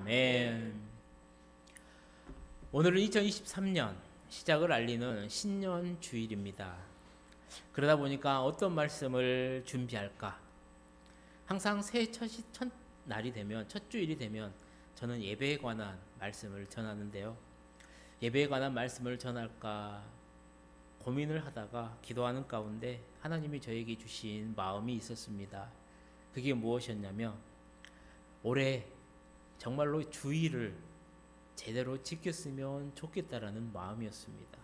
아멘. 오늘은 2023년 시작을 알리는 신년 주일입니다. 그러다 보니까 어떤 말씀을 준비할까? 항상 새해 첫 날이 되면, 첫 주일이 되면 저는 예배에 관한 말씀을 전하는데요. 예배에 관한 말씀을 전할까 고민을 하다가 기도하는 가운데 하나님이 저에게 주신 마음이 있었습니다. 그게 무엇이었냐면, 올해 정말로 주일을 제대로 지켰으면 좋겠다라는 마음이었습니다.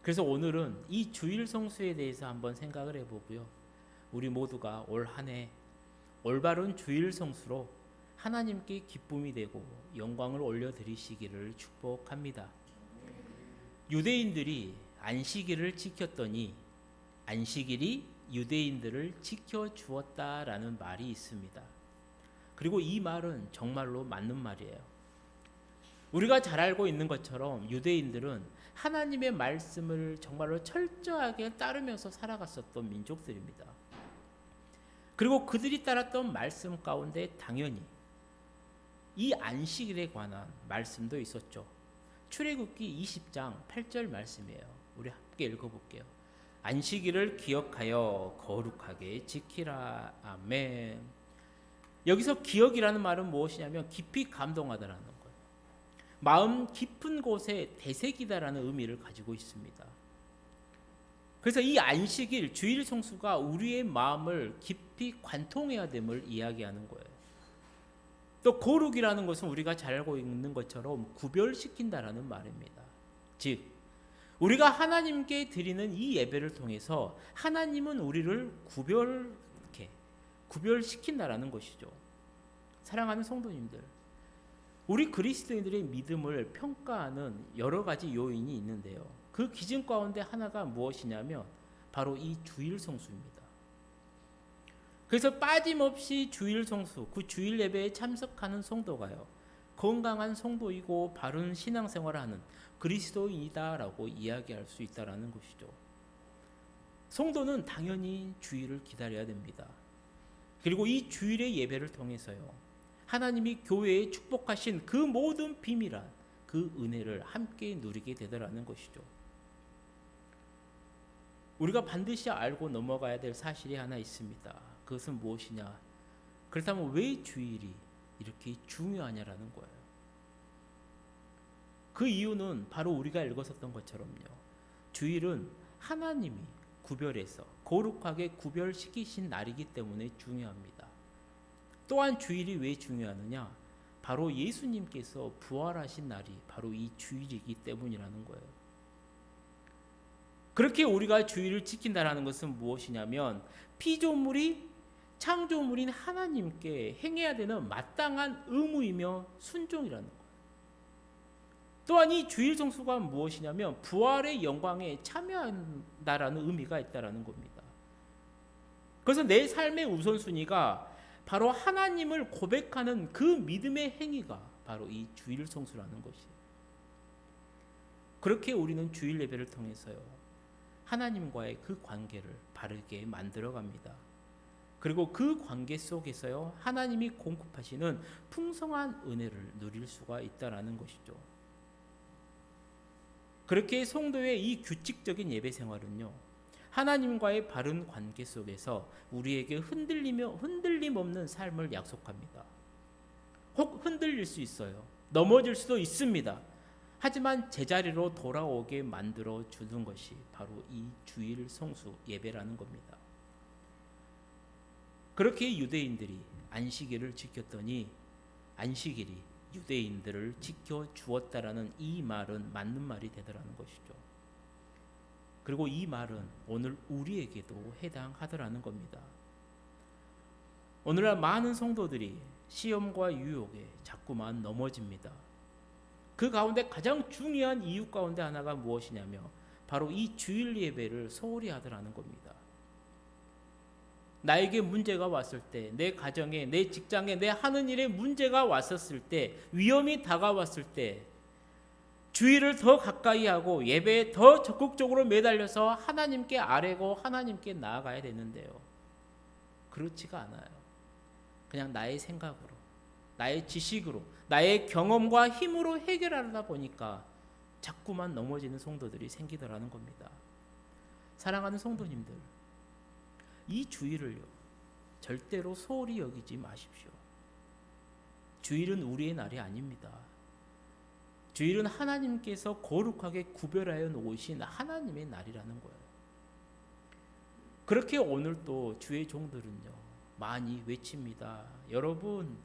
그래서 오늘은 이 주일 성수에 대해서 한번 생각을 해보고요. 우리 모두가 올 한 해 올바른 주일 성수로 하나님께 기쁨이 되고 영광을 올려드리시기를 축복합니다. 유대인들이 안식일을 지켰더니 안식일이 유대인들을 지켜주었다라는 말이 있습니다. 그리고 이 말은 정말로 맞는 말이에요. 우리가 잘 알고 있는 것처럼 유대인들은 하나님의 말씀을 정말로 철저하게 따르면서 살아갔었던 민족들입니다. 그리고 그들이 따랐던 말씀 가운데 당연히 이 안식일에 관한 말씀도 있었죠. 출애굽기 20장 8절 말씀이에요. 우리 함께 읽어볼게요. 안식일을 기억하여 거룩하게 지키라. 아멘. 여기서 기억이라는 말은 무엇이냐면 깊이 감동하다라는 거예요. 마음 깊은 곳에 되새기다라는 의미를 가지고 있습니다. 그래서 이 안식일, 주일 성수가 우리의 마음을 깊이 관통해야 됨을 이야기하는 거예요. 또 거룩이라는 것은 우리가 잘 알고 있는 것처럼 구별시킨다라는 말입니다. 즉, 우리가 하나님께 드리는 이 예배를 통해서 하나님은 우리를 구별시킨다라는 것이죠. 사랑하는 성도님들, 우리 그리스도인들의 믿음을 평가하는 여러 가지 요인이 있는데요. 그 기준 가운데 하나가 무엇이냐면 바로 이 주일 성수입니다. 그래서 빠짐없이 주일 성수, 그 주일 예배에 참석하는 성도가요, 건강한 성도이고 바른 신앙생활을 하는 그리스도인이다라고 이야기할 수 있다라는 것이죠. 성도는 당연히 주일을 기다려야 됩니다. 그리고 이 주일의 예배를 통해서요, 하나님이 교회에 축복하신 그 모든 비밀한 그 은혜를 함께 누리게 되더라는 것이죠. 우리가 반드시 알고 넘어가야 될 사실이 하나 있습니다. 그것은 무엇이냐? 그렇다면 왜 주일이 이렇게 중요하냐라는 거예요. 그 이유는 바로 우리가 읽었었던 것처럼요, 주일은 하나님이 구별해서 거룩하게 구별시키신 날이기 때문에 중요합니다. 또한 주일이 왜 중요하느냐? 바로 예수님께서 부활하신 날이 바로 이 주일이기 때문이라는 거예요. 그렇게 우리가 주일을 지킨다는 것은 무엇이냐면 피조물이 창조물인 하나님께 행해야 되는 마땅한 의무이며 순종이라는 거예요. 또한 이 주일 성수가 무엇이냐면 부활의 영광에 참여한다라는 의미가 있다라는 겁니다. 그래서 내 삶의 우선순위가 바로 하나님을 고백하는 그 믿음의 행위가 바로 이 주일 성수라는 것이에요. 그렇게 우리는 주일 예배를 통해서요, 하나님과의 그 관계를 바르게 만들어갑니다. 그리고 그 관계 속에서요, 하나님이 공급하시는 풍성한 은혜를 누릴 수가 있다라는 것이죠. 그렇게 성도의 이 규칙적인 예배 생활은요, 하나님과의 바른 관계 속에서 우리에게 흔들림 없는 삶을 약속합니다. 혹 흔들릴 수 있어요. 넘어질 수도 있습니다. 하지만 제자리로 돌아오게 만들어 주는 것이 바로 이 주일 성수 예배라는 겁니다. 그렇게 유대인들이 안식일을 지켰더니 안식일이 유대인들을 지켜주었다라는 이 말은 맞는 말이 되더라는 것이죠. 그리고 이 말은 오늘 우리에게도 해당하더라는 겁니다. 오늘날 많은 성도들이 시험과 유혹에 자꾸만 넘어집니다. 그 가운데 가장 중요한 이유 가운데 하나가 무엇이냐면 바로 이 주일 예배를 소홀히 하더라는 겁니다. 나에게 문제가 왔을 때, 내 가정에, 내 직장에, 내 하는 일에 문제가 왔었을 때, 위험이 다가왔을 때 주일을 더 가까이 하고 예배에 더 적극적으로 매달려서 하나님께 아뢰고 하나님께 나아가야 되는데요, 그렇지가 않아요. 그냥 나의 생각으로, 나의 지식으로, 나의 경험과 힘으로 해결하다 보니까 자꾸만 넘어지는 성도들이 생기더라는 겁니다. 사랑하는 성도님들, 이 주일을요, 절대로 소홀히 여기지 마십시오. 주일은 우리의 날이 아닙니다. 주일은 하나님께서 거룩하게 구별하여 놓으신 하나님의 날이라는 거예요. 그렇게 오늘 또 주의 종들은요, 많이 외칩니다. 여러분,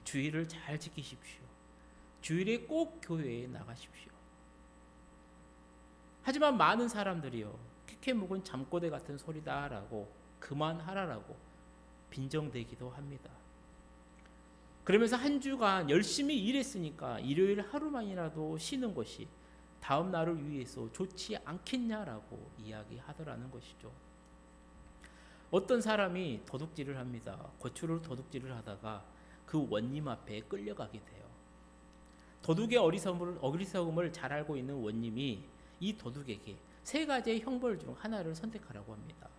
주일을 잘 지키십시오. 주일에 꼭 교회에 나가십시오. 하지만 많은 사람들이요, 캐캐 묵은 잠꼬대 같은 소리다라고 그만하라라고 빈정대기도 합니다. 그러면서 한 주간 열심히 일했으니까 일요일 하루만이라도 쉬는 것이 다음 날을 위해서 좋지 않겠냐라고 이야기하더라는 것이죠. 어떤 사람이 도둑질을 합니다. 고추를 도둑질을 하다가 그 원님 앞에 끌려가게 돼요. 도둑의 어리석음을 잘 알고 있는 원님이 이 도둑에게 세 가지의 형벌 중 하나를 선택하라고 합니다.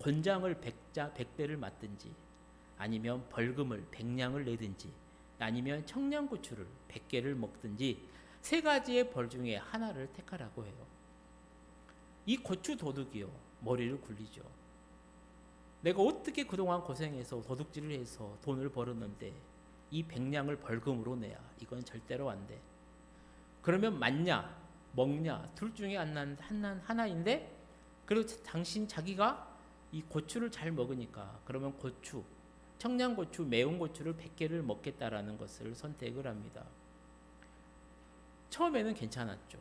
권장을 100대를 맞든지, 아니면 벌금을 100냥을 내든지, 아니면 청양고추를 100개를 먹든지 세 가지의 벌 중에 하나를 택하라고 해요. 이 고추 도둑이요, 머리를 굴리죠. 내가 어떻게 그동안 고생해서 도둑질을 해서 돈을 벌었는데 이 100냥을 벌금으로 내야 이건 절대로 안 돼. 그러면 맞냐 먹냐 둘 중에 하나인데, 그리고 자기가 이 고추를 잘 먹으니까 그러면 고추, 청양고추, 매운 고추를 100개를 먹겠다라는 것을 선택을 합니다. 처음에는 괜찮았죠.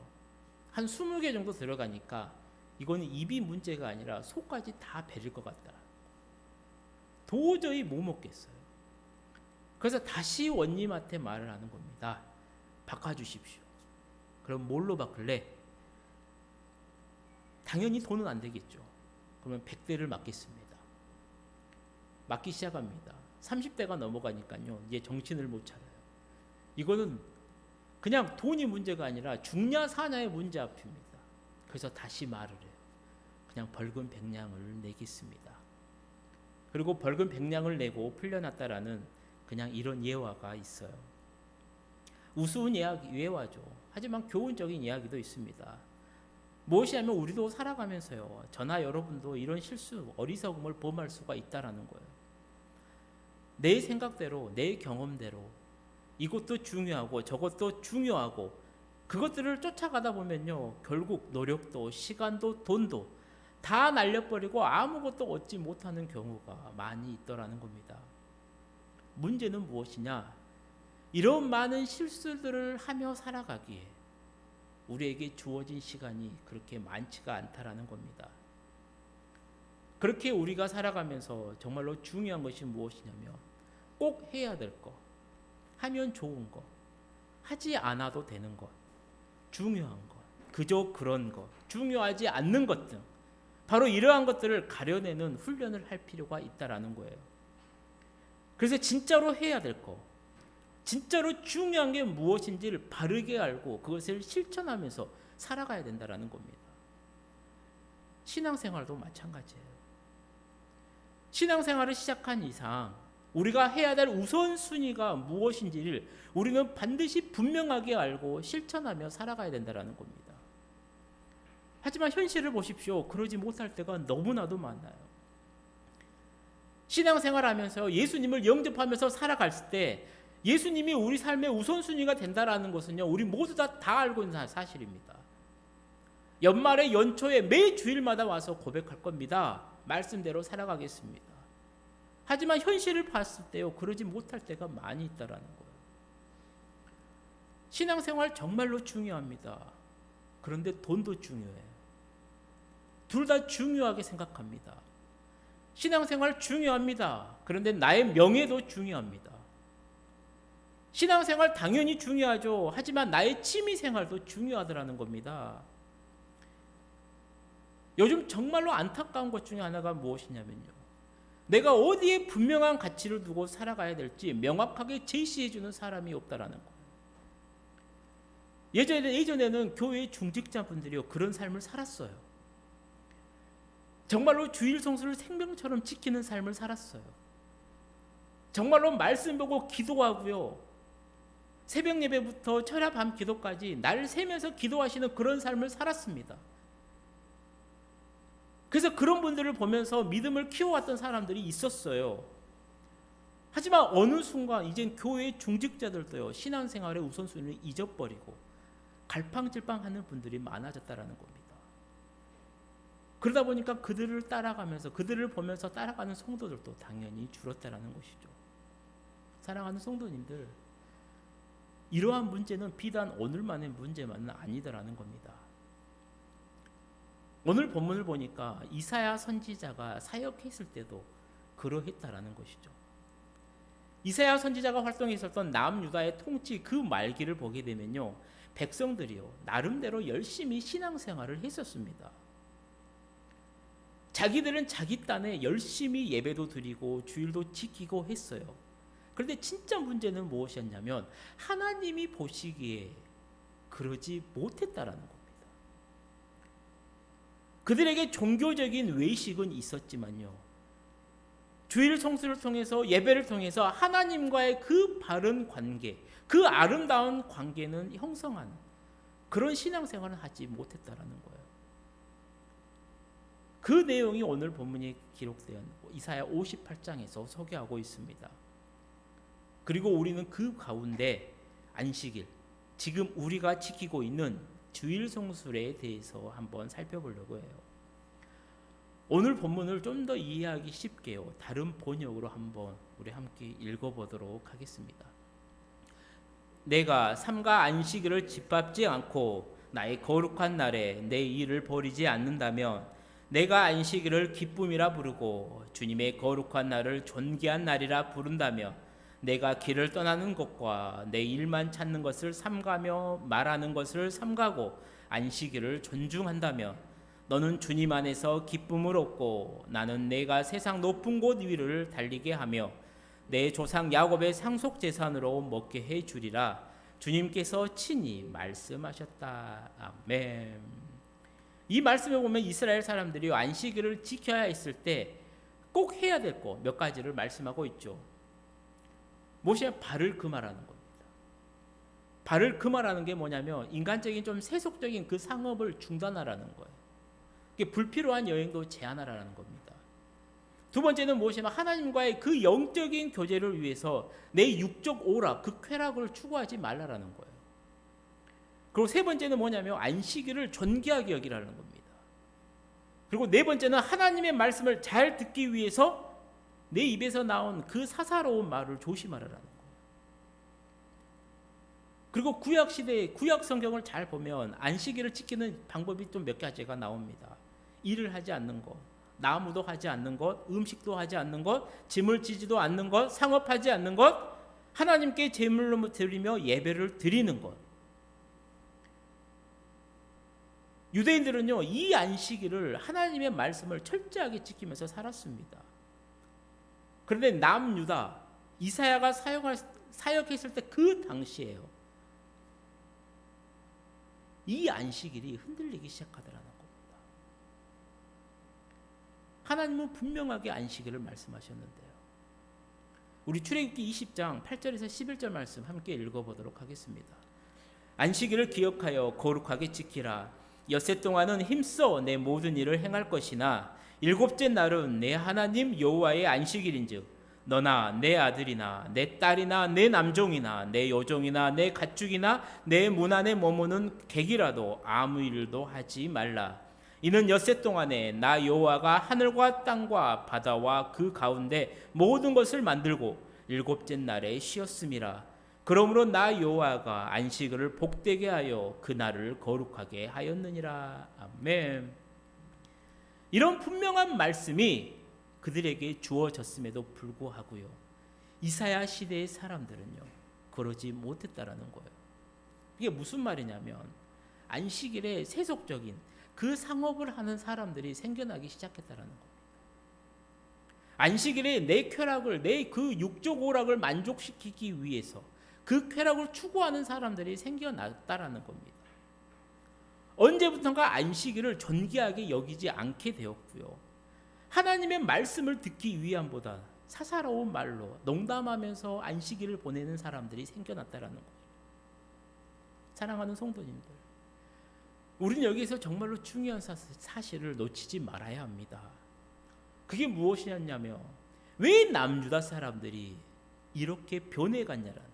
한 20개 정도 들어가니까 이거는 입이 문제가 아니라 속까지 다 베릴 것 같다. 도저히 못 먹겠어요. 그래서 다시 원님한테 말을 하는 겁니다. 바꿔주십시오. 그럼 뭘로 바꿀래? 당연히 돈은 안 되겠죠. 그러면 100대를 맞겠습니다. 맞기 시작합니다. 30대가 넘어가니까요, 이제 정신을 못 차려요. 이거는 그냥 돈이 문제가 아니라 죽냐 사냐의 문제 앞입니다. 그래서 다시 말을 해요. 그냥 벌금 100냥을 내겠습니다. 그리고 벌금 100냥을 내고 풀려났다라는 그냥 이런 예화가 있어요. 우스운 예화죠. 하지만 교훈적인 이야기도 있습니다. 무엇이냐면 우리도 살아가면서요, 저나 여러분도 이런 실수, 어리석음을 범할 수가 있다라는 거예요. 내 생각대로, 내 경험대로 이것도 중요하고 저것도 중요하고 그것들을 쫓아가다 보면요, 결국 노력도 시간도 돈도 다 날려버리고 아무것도 얻지 못하는 경우가 많이 있더라는 겁니다. 문제는 무엇이냐? 이런 많은 실수들을 하며 살아가기에 우리에게 주어진 시간이 그렇게 많지가 않다라는 겁니다. 그렇게 우리가 살아가면서 정말로 중요한 것이 무엇이냐면 꼭 해야 될 것, 하면 좋은 것, 하지 않아도 되는 것, 중요한 것, 그저 그런 것, 중요하지 않는 것 등 바로 이러한 것들을 가려내는 훈련을 할 필요가 있다라는 거예요. 그래서 진짜로 해야 될 것, 진짜로 중요한 게 무엇인지를 바르게 알고 그것을 실천하면서 살아가야 된다라는 겁니다. 신앙생활도 마찬가지예요. 신앙생활을 시작한 이상 우리가 해야 될 우선순위가 무엇인지를 우리는 반드시 분명하게 알고 실천하며 살아가야 된다라는 겁니다. 하지만 현실을 보십시오. 그러지 못할 때가 너무나도 많아요. 신앙생활하면서 예수님을 영접하면서 살아갈 때 예수님이 우리 삶의 우선순위가 된다라는 것은요, 우리 모두 다 알고 있는 사실입니다. 연말에 연초에 매 주일마다 와서 고백할 겁니다. 말씀대로 살아가겠습니다. 하지만 현실을 봤을 때요, 그러지 못할 때가 많이 있다라는 거예요. 신앙생활 정말로 중요합니다. 그런데 돈도 중요해요. 둘 다 중요하게 생각합니다. 신앙생활 중요합니다. 그런데 나의 명예도 중요합니다. 신앙생활 당연히 중요하죠. 하지만 나의 취미생활도 중요하더라는 겁니다. 요즘 정말로 안타까운 것 중에 하나가 무엇이냐면요, 내가 어디에 분명한 가치를 두고 살아가야 될지 명확하게 제시해주는 사람이 없다라는 거예요. 예전에는 교회 중직자분들이요, 그런 삶을 살았어요. 정말로 주일 성수를 생명처럼 지키는 삶을 살았어요. 정말로 말씀 보고 기도하고요. 새벽 예배부터 철야 밤 기도까지 날 새면서 기도하시는 그런 삶을 살았습니다. 그래서 그런 분들을 보면서 믿음을 키워왔던 사람들이 있었어요. 하지만 어느 순간 이젠 교회 중직자들도요, 신앙생활의 우선순위를 잊어버리고 갈팡질팡하는 분들이 많아졌다라는 겁니다. 그러다 보니까 그들을 따라가면서, 그들을 보면서 따라가는 성도들도 당연히 줄었다라는 것이죠. 사랑하는 성도님들, 이러한 문제는 비단 오늘만의 문제만은 아니다라는 겁니다. 오늘 본문을 보니까 이사야 선지자가 사역했을 때도 그러했다라는 것이죠. 이사야 선지자가 활동했었던 남유다의 통치 그 말기를 보게 되면요, 백성들이요 나름대로 열심히 신앙생활을 했었습니다. 자기들은 자기 딴에 열심히 예배도 드리고 주일도 지키고 했어요. 그런데 진짜 문제는 무엇이었냐면 하나님이 보시기에 그러지 못했다라는 겁니다. 그들에게 종교적인 외식은 있었지만요, 주일 성수를 통해서, 예배를 통해서 하나님과의 그 바른 관계, 그 아름다운 관계는 형성하는 그런 신앙생활을 하지 못했다라는 거예요. 그 내용이 오늘 본문에 기록된 이사야 58장에서 소개하고 있습니다. 그리고 우리는 그 가운데 안식일, 지금 우리가 지키고 있는 주일 성수에 대해서 한번 살펴보려고 해요. 오늘 본문을 좀 더 이해하기 쉽게요, 다른 번역으로 한번 우리 함께 읽어보도록 하겠습니다. 내가 삼가 안식일을 짓밟지 않고 나의 거룩한 날에 내 일을 버리지 않는다면 내가 안식일을 기쁨이라 부르고 주님의 거룩한 날을 존귀한 날이라 부른다면 내가 길을 떠나는 것과 내 일만 찾는 것을 삼가며 말하는 것을 삼가고 안식일을 존중한다면 너는 주님 안에서 기쁨을 얻고 나는 내가 세상 높은 곳 위를 달리게 하며 내 조상 야곱의 상속 재산으로 먹게 해 주리라. 주님께서 친히 말씀하셨다. 아멘. 이 말씀에 보면 이스라엘 사람들이 안식일을 지켜야 했을 때 꼭 해야 될 것 몇 가지를 말씀하고 있죠. 무엇이냐? 발을 금하라는 겁니다. 발을 금하라는 게 뭐냐면 인간적인 좀 세속적인 그 상업을 중단하라는 거예요. 불필요한 여행도 제한하라는 겁니다. 두 번째는 무엇이냐면 하나님과의 그 영적인 교제를 위해서 내 육적 오락, 그 쾌락을 추구하지 말라라는 거예요. 그리고 세 번째는 뭐냐면 안식일을 존귀하게 여기라는 겁니다. 그리고 네 번째는 하나님의 말씀을 잘 듣기 위해서 내 입에서 나온 그 사사로운 말을 조심하라는 거예요. 그리고 구약 시대의 구약 성경을 잘 보면 안식일을 지키는 방법이 좀 몇 가지가 나옵니다. 일을 하지 않는 것, 나무도 하지 않는 것, 음식도 하지 않는 것, 짐을 지지도 않는 것, 상업하지 않는 것, 하나님께 제물로 드리며 예배를 드리는 것. 유대인들은요 이 안식일을 하나님의 말씀을 철저하게 지키면서 살았습니다. 그런데 남유다 이사야가 사역했을 때 그 당시에요, 이 안식일이 흔들리기 시작하더라는 겁니다. 하나님은 분명하게 안식일을 말씀하셨는데요. 우리 출애굽기 20장 8절에서 11절 말씀 함께 읽어보도록 하겠습니다. 안식일을 기억하여 거룩하게 지키라. 엿새 동안은 힘써 내 모든 일을 행할 것이나 일곱째 날은 내 하나님 여호와의 안식일인즉 너나 내 아들이나 내 딸이나 내 남종이나 내 여종이나 내 가축이나 내 문 안에 머무는 객이라도 아무 일도 하지 말라. 이는 엿새 동안에 나 여호와가 하늘과 땅과 바다와 그 가운데 모든 것을 만들고 일곱째 날에 쉬었음이라. 그러므로 나 여호와가 안식일을 복되게 하여 그 날을 거룩하게 하였느니라. 아멘. 이런 분명한 말씀이 그들에게 주어졌음에도 불구하고요, 이사야 시대의 사람들은요 그러지 못했다라는 거예요. 이게 무슨 말이냐면 안식일에 세속적인 그 상업을 하는 사람들이 생겨나기 시작했다라는 겁니다. 안식일에 내 쾌락을, 내 그 육적 오락을 만족시키기 위해서 그 쾌락을 추구하는 사람들이 생겨났다라는 겁니다. 언제부턴가 안식일을 존귀하게 여기지 않게 되었고요, 하나님의 말씀을 듣기 위함보다 사사로운 말로 농담하면서 안식일을 보내는 사람들이 생겨났다라는 거예요. 사랑하는 성도님들, 우리는 여기서 정말로 중요한 사실을 놓치지 말아야 합니다. 그게 무엇이었냐면 왜 남유다 사람들이 이렇게 변해갔냐라는 거예요.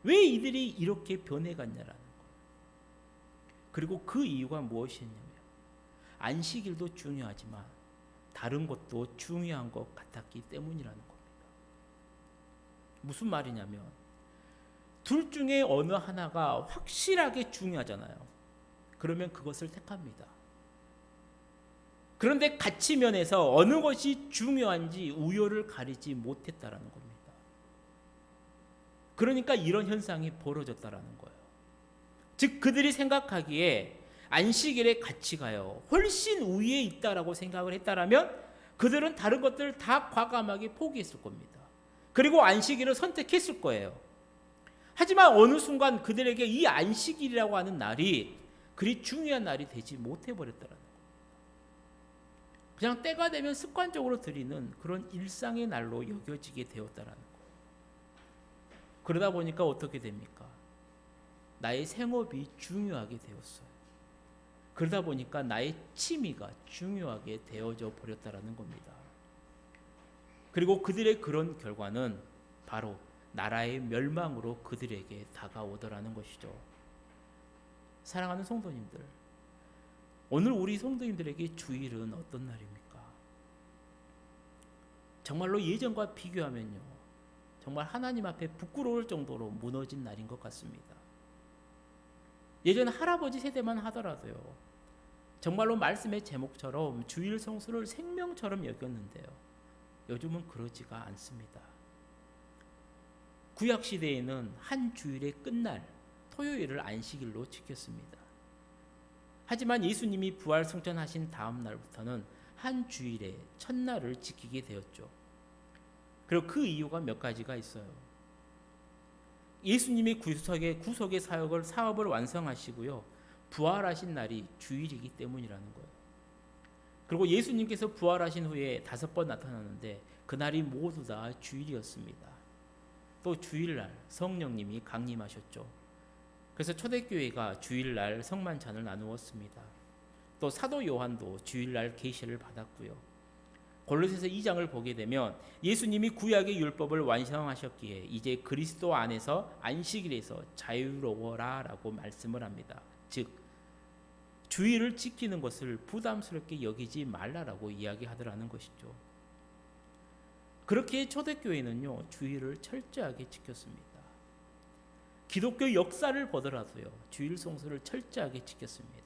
왜 이들이 이렇게 변해갔냐라는 거예요. 그리고 그 이유가 무엇이었냐면 안식일도 중요하지만 다른 것도 중요한 것 같았기 때문이라는 겁니다. 무슨 말이냐면 둘 중에 어느 하나가 확실하게 중요하잖아요. 그러면 그것을 택합니다. 그런데 가치면에서 어느 것이 중요한지 우열을 가리지 못했다라는 겁니다. 그러니까 이런 현상이 벌어졌다라는 거예요. 즉 그들이 생각하기에 안식일의 가치가요 훨씬 우위에 있다라고 생각을 했다라면 그들은 다른 것들을 다 과감하게 포기했을 겁니다. 그리고 안식일을 선택했을 거예요. 하지만 어느 순간 그들에게 이 안식일이라고 하는 날이 그리 중요한 날이 되지 못해버렸다라는 거예요. 그냥 때가 되면 습관적으로 드리는 그런 일상의 날로 여겨지게 되었다라는 거예요. 그러다 보니까 어떻게 됩니까? 나의 생업이 중요하게 되었어요. 그러다 보니까 나의 취미가 중요하게 되어져 버렸다라는 겁니다. 그리고 그들의 그런 결과는 바로 나라의 멸망으로 그들에게 다가오더라는 것이죠. 사랑하는 성도님들, 오늘 우리 성도님들에게 주일은 어떤 날입니까? 정말로 예전과 비교하면요, 정말 하나님 앞에 부끄러울 정도로 무너진 날인 것 같습니다. 예전 할아버지 세대만 하더라도요, 정말로 말씀의 제목처럼 주일 성수를 생명처럼 여겼는데요, 요즘은 그러지가 않습니다. 구약 시대에는 한 주일의 끝날 토요일을 안식일로 지켰습니다. 하지만 예수님이 부활 승천하신 다음 날부터는 한 주일의 첫날을 지키게 되었죠. 그리고 그 이유가 몇 가지가 있어요. 예수님이 구속의 사업을 완성하시고요, 부활하신 날이 주일이기 때문이라는 거예요. 그리고 예수님께서 부활하신 후에 5번 나타나는데 그날이 모두 다 주일이었습니다. 또 주일날 성령님이 강림하셨죠. 그래서 초대교회가 주일날 성만찬을 나누었습니다. 또 사도 요한도 주일날 계시를 받았고요. 골로새서 2장을 보게 되면 예수님이 구약의 율법을 완성하셨기에 이제 그리스도 안에서 안식일에서 자유로워라 라고 말씀을 합니다. 즉 주일을 지키는 것을 부담스럽게 여기지 말라라고 이야기하더라는 것이죠. 그렇게 초대교회는요 주일을 철저하게 지켰습니다. 기독교 역사를 보더라도요 주일 성수를 철저하게 지켰습니다.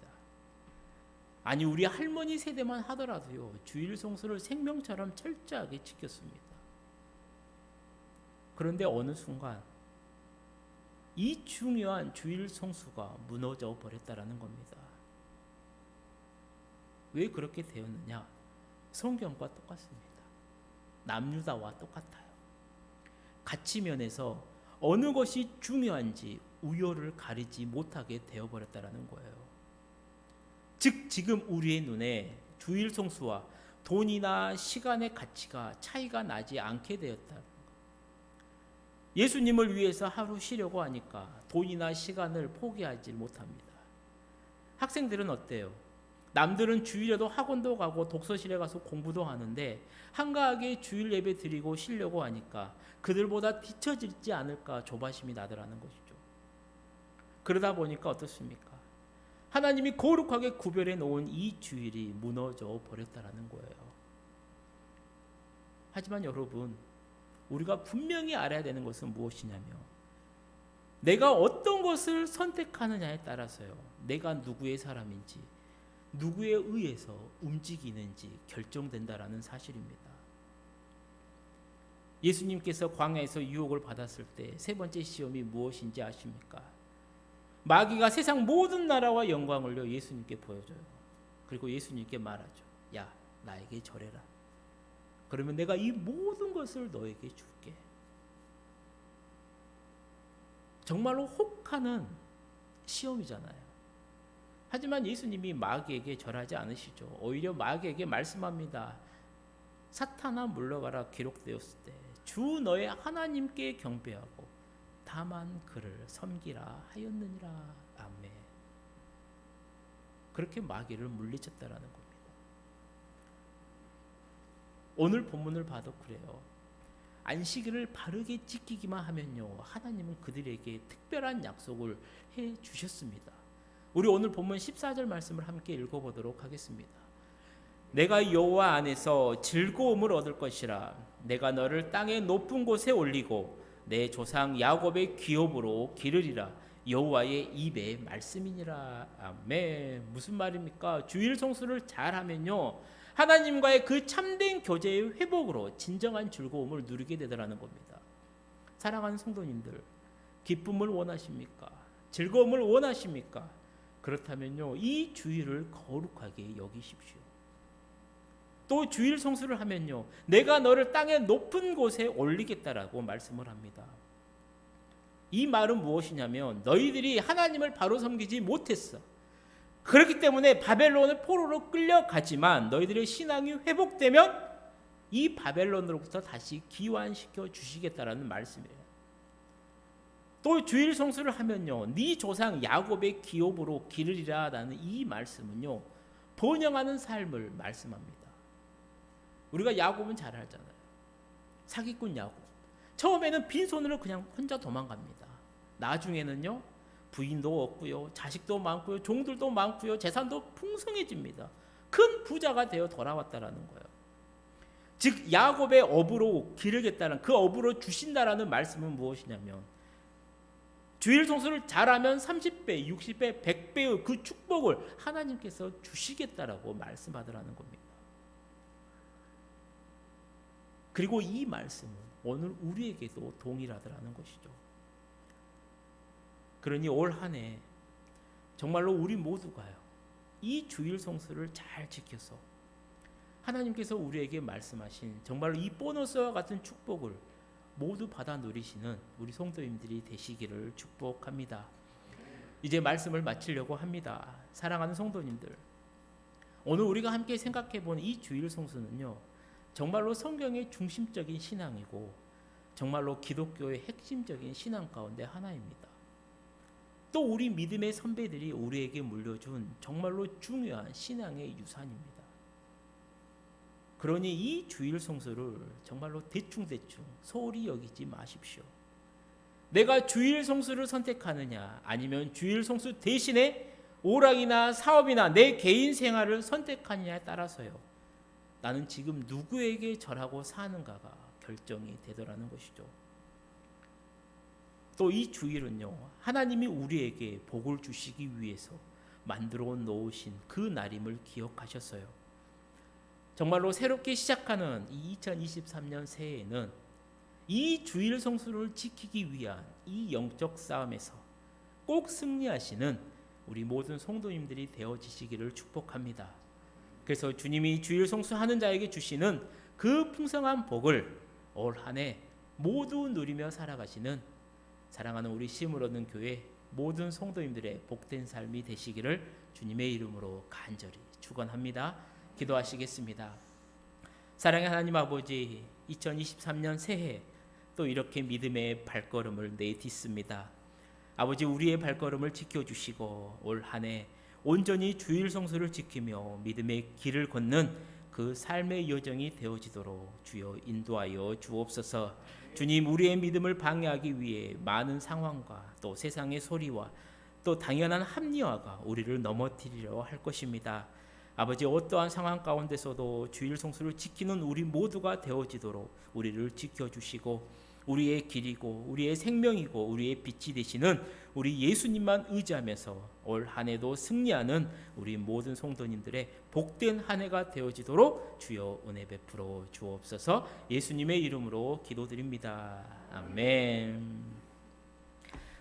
아니 우리 할머니 세대만 하더라도요 주일 성수를 생명처럼 철저하게 지켰습니다. 그런데 어느 순간 이 중요한 주일 성수가 무너져 버렸다라는 겁니다. 왜 그렇게 되었느냐? 성경과 똑같습니다. 남유다와 똑같아요. 가치면에서 어느 것이 중요한지 우열을 가리지 못하게 되어버렸다라는 거예요. 즉 지금 우리의 눈에 주일 성수와 돈이나 시간의 가치가 차이가 나지 않게 되었다. 예수님을 위해서 하루 쉬려고 하니까 돈이나 시간을 포기하지 못합니다. 학생들은 어때요? 남들은 주일에도 학원도 가고 독서실에 가서 공부도 하는데 한가하게 주일 예배 드리고 쉬려고 하니까 그들보다 뒤처지지 않을까 조바심이 나더라는 것이죠. 그러다 보니까 어떻습니까? 하나님이 거룩하게 구별해 놓은 이 주일이 무너져 버렸다라는 거예요. 하지만 여러분, 우리가 분명히 알아야 되는 것은 무엇이냐면 내가 어떤 것을 선택하느냐에 따라서요 내가 누구의 사람인지 누구에 의해서 움직이는지 결정된다라는 사실입니다. 예수님께서 광야에서 유혹을 받았을 때 세 번째 시험이 무엇인지 아십니까? 마귀가 세상 모든 나라와 영광을요 예수님께 보여줘요. 그리고 예수님께 말하죠. 야, 나에게 절해라. 그러면 내가 이 모든 것을 너에게 줄게. 정말로 혹하는 시험이잖아요. 하지만 예수님이 마귀에게 절하지 않으시죠. 오히려 마귀에게 말씀합니다. 사탄아 물러가라 기록되었을 때 주 너의 하나님께 경배하고 다만 그를 섬기라 하였느니라. 아멘. 그렇게 마귀를 물리쳤다라는 겁니다. 오늘 본문을 봐도 그래요. 안식일을 바르게 지키기만 하면요, 하나님은 그들에게 특별한 약속을 해 주셨습니다. 우리 오늘 본문 14절 말씀을 함께 읽어보도록 하겠습니다. 내가 여호와 안에서 즐거움을 얻을 것이라. 내가 너를 땅의 높은 곳에 올리고 내 조상 야곱의 기업으로 기르리라. 여호와의 입의 말씀이니라. 아멘. 무슨 말입니까? 주일 성수를 잘하면요, 하나님과의 그 참된 교제의 회복으로 진정한 즐거움을 누리게 되더라는 겁니다. 사랑하는 성도님들, 기쁨을 원하십니까? 즐거움을 원하십니까? 그렇다면요, 이 주일을 거룩하게 여기십시오. 또 주일 성수를 하면요, 내가 너를 땅의 높은 곳에 올리겠다라고 말씀을 합니다. 이 말은 무엇이냐면, 너희들이 하나님을 바로 섬기지 못했어. 그렇기 때문에 바벨론의 포로로 끌려가지만 너희들의 신앙이 회복되면 이 바벨론으로부터 다시 귀환시켜 주시겠다라는 말씀이에요. 또 주일 성수를 하면요, 네 조상 야곱의 기업으로 기르리라라는 이 말씀은요, 번영하는 삶을 말씀합니다. 우리가 야곱은 잘 알잖아요. 사기꾼 야곱. 처음에는 빈손으로 그냥 혼자 도망갑니다. 나중에는요, 부인도 없고요, 자식도 많고요, 종들도 많고요, 재산도 풍성해집니다. 큰 부자가 되어 돌아왔다라는 거예요. 즉 야곱의 업으로 기르겠다는, 그 업으로 주신다라는 말씀은 무엇이냐면, 주일 성수를 잘하면 30배, 60배, 100배의 그 축복을 하나님께서 주시겠다라고 말씀하더라는 겁니다. 그리고 이 말씀은 오늘 우리에게도 동일하더라는 것이죠. 그러니 올 한 해 정말로 우리 모두가요, 이 주일 성수를 잘 지켜서 하나님께서 우리에게 말씀하신 정말로 이 보너스와 같은 축복을 모두 받아 누리시는 우리 성도님들이 되시기를 축복합니다. 이제 말씀을 마치려고 합니다. 사랑하는 성도님들, 오늘 우리가 함께 생각해 본 이 주일 성수는요, 정말로 성경의 중심적인 신앙이고 정말로 기독교의 핵심적인 신앙 가운데 하나입니다. 또 우리 믿음의 선배들이 우리에게 물려준 정말로 중요한 신앙의 유산입니다. 그러니 이 주일 성수를 정말로 대충대충 소홀히 여기지 마십시오. 내가 주일 성수를 선택하느냐, 아니면 주일 성수 대신에 오락이나 사업이나 내 개인 생활을 선택하느냐에 따라서요, 나는 지금 누구에게 절하고 사는가가 결정이 되더라는 것이죠. 또 이 주일은요, 하나님이 우리에게 복을 주시기 위해서 만들어 놓으신 그 날임을 기억하셨어요. 정말로 새롭게 시작하는 이 2023년 새해에는 이 주일 성수를 지키기 위한 이 영적 싸움에서 꼭 승리하시는 우리 모든 성도님들이 되어지시기를 축복합니다. 그래서 주님이 주일 성수하는 자에게 주시는 그 풍성한 복을 올 한 해 모두 누리며 살아가시는 사랑하는 우리 쉼을 얻는 교회 모든 성도님들의 복된 삶이 되시기를 주님의 이름으로 간절히 축원합니다. 기도하시겠습니다. 사랑의 하나님 아버지, 2023년 새해 또 이렇게 믿음의 발걸음을 내딛습니다. 아버지, 우리의 발걸음을 지켜주시고 올 한 해 온전히 주일 성수를 지키며 믿음의 길을 걷는 그 삶의 여정이 되어지도록 주여 인도하여 주옵소서. 주님, 우리의 믿음을 방해하기 위해 많은 상황과 또 세상의 소리와 또 당연한 합리화가 우리를 넘어뜨리려 할 것입니다. 아버지, 어떠한 상황 가운데서도 주일 성수를 지키는 우리 모두가 되어지도록 우리를 지켜주시고 우리의 길이고 우리의 생명이고 우리의 빛이 되시는 우리 예수님만 의지하면서 올 한 해도 승리하는 우리 모든 성도님들의 복된 한 해가 되어지도록 주여 은혜 베풀어 주옵소서. 예수님의 이름으로 기도드립니다. 아멘.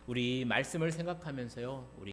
우리 말씀을 생각하면서요, 우리